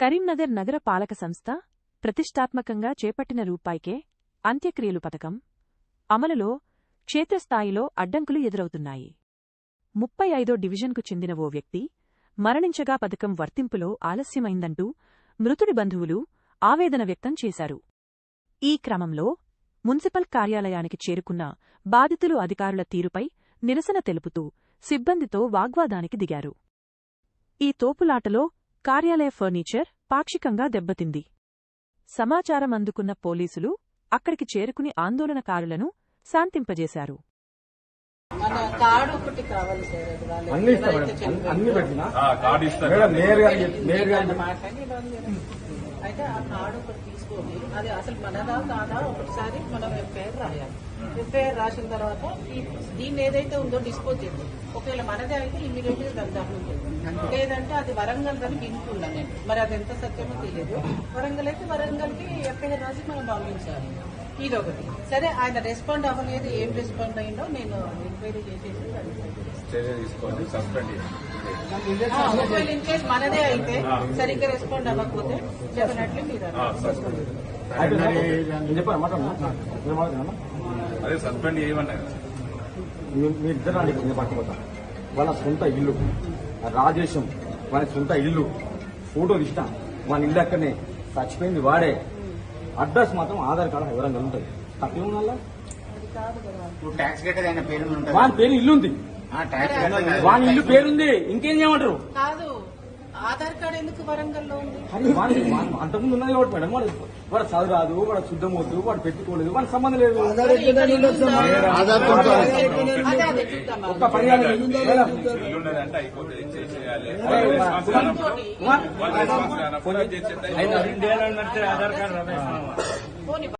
కరీంనగర్ నగర పాలక సంస్థ ప్రతిష్టాత్మకంగా చేపట్టిన రూపాయికే అంత్యక్రియలు పథకం అమలులో క్షేత్రస్థాయిలో అడ్డంకులు ఎదురవుతున్నాయి. 35వ డివిజన్కు చెందిన ఓ వ్యక్తి మరణించగా పథకం వర్తింపులో ఆలస్యమైందంటూ మృతుడి బంధువులు ఆవేదన వ్యక్తం చేశారు. ఈ క్రమంలో మున్సిపల్ కార్యాలయానికి చేరుకున్న బాధితులు అధికారుల తీరుపై నిరసన తెలుపుతూ సిబ్బందితో వాగ్వాదానికి దిగారు. ఈ తోపులాటలో కార్యాలయ ఫర్నిచర్ పాక్షికంగా దెబ్బతింది. సమాచారం అందుకున్న పోలీసులు అక్కడికి చేరుకుని ఆందోళనకారులను శాంతింపజేశారు. అయితే ఆ కార్డు ఒకటి తీసుకొని అది అసలు మనదా కాదా ఒకటిసారి మనం ఎఫ్ఐఆర్ రాయాలి. ఎఫ్ఐఆర్ రాసిన తర్వాత దీన్ని ఏదైతే ఉందో డిస్పోజ్ చేద్దాం. ఒకవేళ మనదే అయితే ఇమీడియట్ గా దర్దాపులు చేద్దాం. లేదంటే అది వరంగల్ అని వినుకున్నాను నేను. మరి అది ఎంత సత్యమో తెలియదు. వరంగల్ అయితే వరంగల్ కి ఎఫ్ఐఆర్ రాసి మనం పంపించాలి. ఇదొకటి. సరే ఆయన రెస్పాండ్ అవ్వలేదు. ఏం రెస్పాండ్ అయ్యిందో నేను ఎంక్వైరీ చేసేసి ఒకవేళ ఇన్ కేసు మనదే అయితే సరిగ్గా రెస్పాండ్ అవ్వకపోతే డెఫినెట్లీ మీరు అదే సస్పెండ్ చేయమన్నా. మీరిద్దరు పట్టుకోతా వాళ్ళ సొంత ఇల్లు రాజేశం, వాళ్ళ సొంత ఇల్లు ఫోటో ఇష్టం, వాళ్ళ ఇల్లు అక్కడనే చచ్చిపోయింది వాడే. అడ్రస్ మాత్రం ఆధార్ కార్డు వివరంగా ఉంటుంది. తప్పేమన్నా వాళ్ళ పేరు ఇల్లు ఉంది, వాళ్ళ ఇల్లు పేరుంది, ఇంకేం చేయమంటారు? కాదు, ఆధార్ కార్డు ఎందుకు వరంగల్లో ఉంది? అంతకుముందు ఉన్నది కాబట్టి మేడం. వాడు చదువు రాదు, వాడు శుద్ధం వద్దు, వాడు పెట్టుకోలేదు, వాళ్ళకి సంబంధం లేదు. ఒక్క పర్యాలు ఆధార్ కార్డు